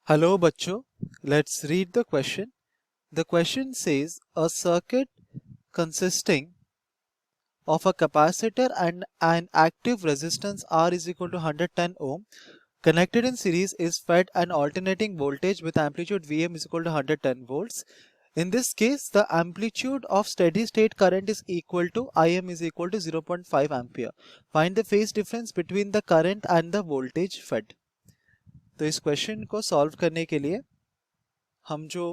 Hello bachcho, let's read the question. The question says a circuit consisting of a capacitor and an active resistance R is equal to 110 ohm connected in series is fed an alternating voltage with amplitude Vm is equal to 110 volts. In this case, the amplitude of steady state current is equal to Im is equal to 0.5 ampere. Find the phase difference between the current and the voltage fed. तो इस question को solve करने के लिए हम जो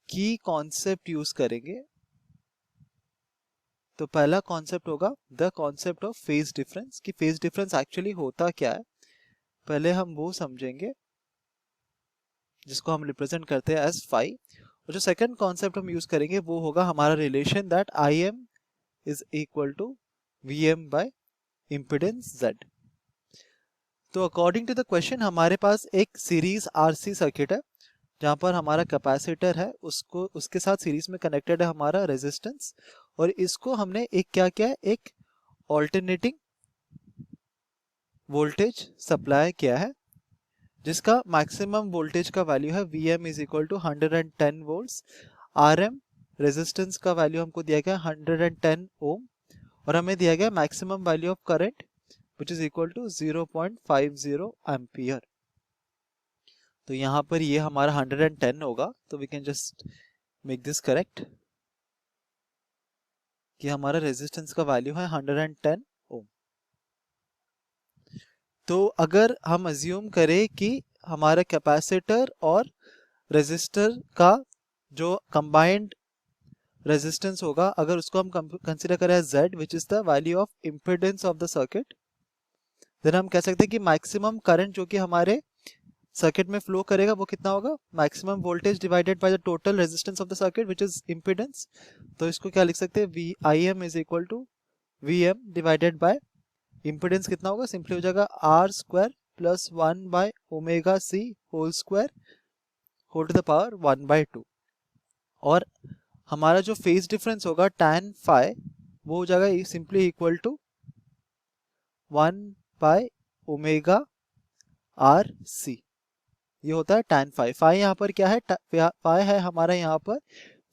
की concept use करेंगे, तो पहला कॉन्सेप्ट होगा the concept of phase difference कि फेज डिफरेंस एक्चुअली होता क्या है। पहले हम वो समझेंगे जिसको हम रिप्रेजेंट करते हैं एज फाई। और जो सेकंड कॉन्सेप्ट हम यूज करेंगे वो होगा हमारा relation that I M is equal to V M by impedance Z. तो अकॉर्डिंग टू द क्वेश्चन हमारे पास एक सीरीज आरसी सर्किट है जहां पर हमारा कैपेसिटर है, उसको उसके साथ सीरीज में कनेक्टेड है हमारा रेजिस्टेंस, और इसको हमने एक क्या किया है, एक ऑल्टरनेटिंग वोल्टेज सप्लाई किया है जिसका मैक्सिमम वोल्टेज का वैल्यू है Vm is equal to 110 volts. Rm resistance का वैल्यू हमको दिया गया 110 ओम और हमें दिया गया maximum value of current which is equal to 0.50 ampere. तो यहाँ पर ये हमारा 110 होगा, तो we can just make this correct कि हमारा रेजिस्टेंस का वैल्यू है 110 ओम। तो अगर हम अज्यूम करें कि हमारा कैपेसिटर और रेजिस्टर का जो कंबाइंड रेजिस्टेंस होगा, अगर उसको हम कंसीडर करें Z which is the value of impedance of the circuit, then हम कह सकते हैं कि मैक्सिमम करंट जो कि हमारे सर्किट में फ्लो करेगा वो कितना होगा, maximum voltage divided by the total resistance of the circuit which is impedance. तो इसको क्या लिख सकते हैं, we I M is equal to V M divided by impedance कितना होगा, सिंपली हो जाएगा R square plus 1 by omega C whole square whole to the power 1/2। और हमारा जो फेज डिफरेंस होगा tan फाई वो हो जाएगा simply equal to 1 by omega R C. ये होता है tan फाई। फाई यहाँ पर क्या है, फाई है हमारा यहाँ पर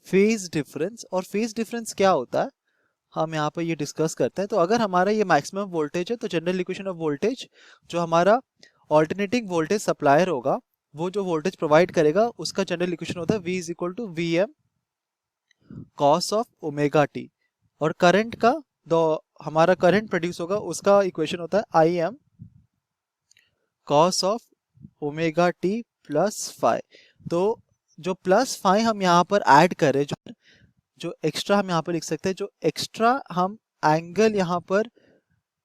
फेज डिफरेंस। और फेज डिफरेंस क्या होता है हम यहाँ पर ये डिस्कस करते हैं। तो अगर हमारा ये मैक्सिमम वोल्टेज है तो जनरल इक्वेशन ऑफ वोल्टेज, जो हमारा ऑल्टरनेटिंग वोल्टेज सप्लायर होगा वो जो वोल्टेज प्रोवाइड करेगा उसका जनरल इक्वेशन होता है V is equal to V M cos of omega T. और करंट का हमारा करंट प्रोड्यूस होगा उसका इक्वेशन होता है I M cos of omega T plus phi. तो जो प्लस फाई हम यहाँ पर ऐड करें, जो एक्स्ट्रा हम यहाँ पर लिख सकते हैं, जो एक्स्ट्रा हम एंगल यहाँ पर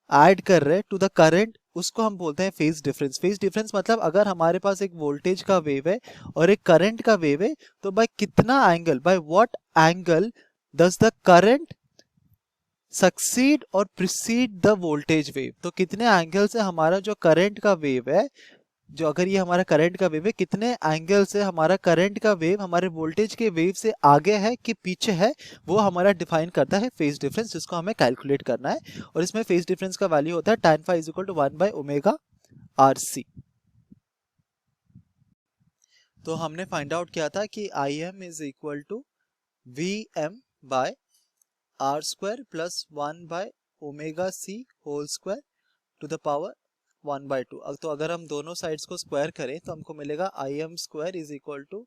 ऐड कर रहे हैं टू द करंट, उसको हम बोलते हैं फेज डिफरेंस। फेज डिफरेंस मतलब अगर हमारे पास एक वोल्टेज का वेव है और एक करंट का वेव है, तो बाय कितना angle, by what angle does the current succeed और प्रिसीड द वोल्टेज वेव। तो कितने एंगल से हमारा जो करंट का वेव है, जो अगर ये हमारा करंट का वेव है, कितने एंगल से हमारा करंट का वेव हमारे वोल्टेज के वेव से आगे है कि पीछे है, वो हमारा डिफाइन करता है फेज डिफरेंस, जिसको हमें कैलकुलेट करना है। और इसमें फेज डिफरेंस का वैल्यू होता है tan phi is equal to 1 by omega R C. तो हमने फाइंड आउट किया था कि I M is equal to V M by R square plus 1 by omega C whole square to the power 1/2। तो अगर हम दोनों साइड्स को स्क्वायर करें तो हमको मिलेगा I M square is equal to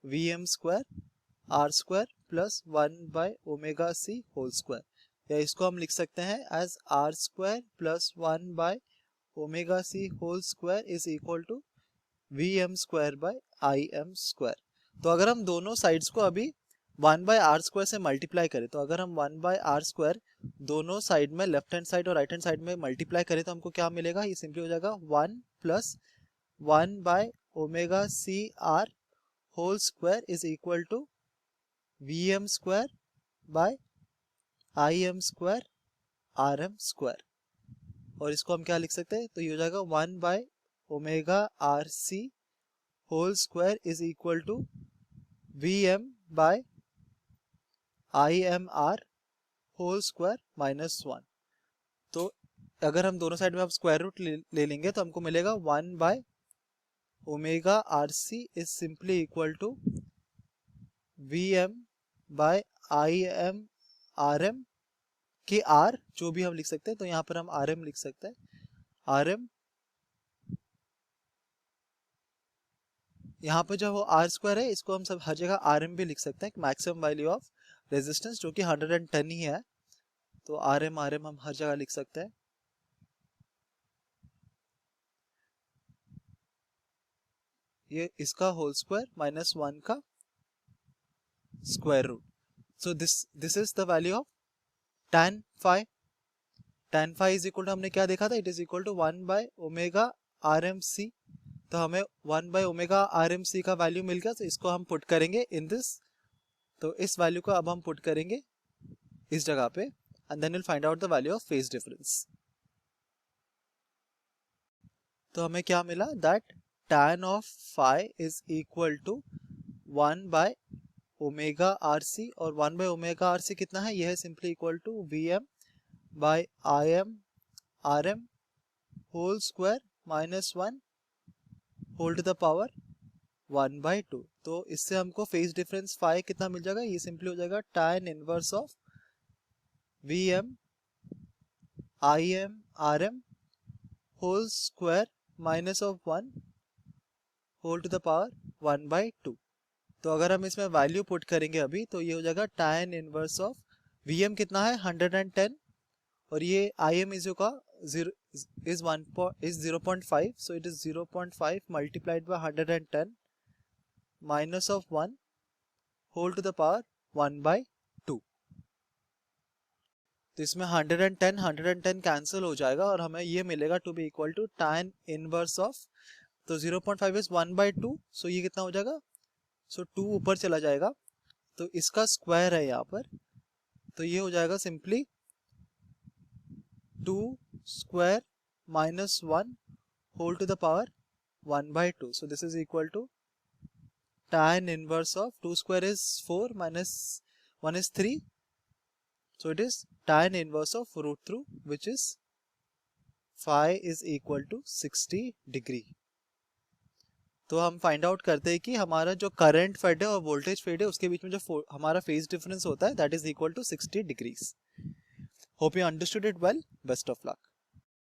V M square R square plus 1 by omega C whole square, या इसको हम लिख सकते हैं as R square plus 1 by omega C whole square is equal to V M square by I M square. तो अगर हम दोनों साइड्स को अभी 1 बाय आर स्क्वायर से मल्टीप्लाई करें, तो अगर हम 1 बाय आर स्क्वायर दोनों साइड में, लेफ्ट हैंड साइड और राइट हैंड साइड में मल्टीप्लाई करें, तो हमको क्या मिलेगा, ये सिंपली हो जाएगा 1 plus 1 by omega C R whole square is equal to V M square by I M square R M square. और इसको हम क्या लिख सकते हैं, तो ये हो जाएगा 1 by omega R C whole square is equal to V M by I M R whole square minus 1। तो अगर हम दोनों साइड में अब स्क्वायर रूट ले लेंगे तो हमको मिलेगा 1 by omega R C is simply equal to V M by I M R M के आर, जो भी हम लिख सकते हैं, तो यहाँ पर हम आर एम लिख सकते हैं, आर एम, यहाँ पर जो वो आर स्क्वायर है इसको हम सब हर जगह आर एम भी लिख सकते हैं, मैक्सिमम वैल्यू ऑफ रेजिस्टेंस जो कि 110 ही है, तो आर एम हम हर जगह लिख सकते हैं। ये इसका होल स्क्वायर माइनस 1 का square root. So this is the value of tan phi। tan phi is equal to, हमने क्या देखा था, it is equal to 1 by omega R M C. तो हमें 1 by omega R M C का value मिल गया, तो इसको हम पुट करेंगे इन दिस, तो इस वैल्यू को अब हम पुट करेंगे इस जगह पे, and then will find out the value of phase difference. तो हमें क्या मिला, that tan of phi is equal to 1 by omega R C, और 1 बाय ओमेगा आर सी कितना है, यह है simply equal to V M by I M R M whole square minus 1 whole to the power 1 by 2। तो इससे हमको phase difference phi कितना मिल जाएगा, ये सिंपली हो जाएगा tan inverse of V M I M R M whole square minus of 1 whole to the power 1 by 2। तो अगर हम इसमें वैल्यू पुट करेंगे अभी, तो ये हो जाएगा tan inverse of V M कितना है 110, और ये आई एम इज का is 0.5, so it is 0.5 multiplied by 110 minus of 1 whole to the power 1 by 2। तो इसमें 110 कैंसिल हो जाएगा और हमें ये मिलेगा to be equal to tan inverse of, तो 0.5 इज 1 by 2, सो ये कितना हो जाएगा, सो 2 ऊपर चला जाएगा, तो इसका स्क्वायर है यहाँ पर, तो ये हो जाएगा simply 2 square minus 1 whole to the power 1 by 2. So this is equal to tan inverse of 2 square is 4 minus 1 is 3. So it is tan inverse of root through, which is phi is equal to 60 degree. तो हम find out करते हैं कि हमारा जो current fade है और voltage fade है उसके बीच में जो हमारा फेज डिफरेंस होता है that is equal to 60 degrees. Hope you understood it well. Best of luck.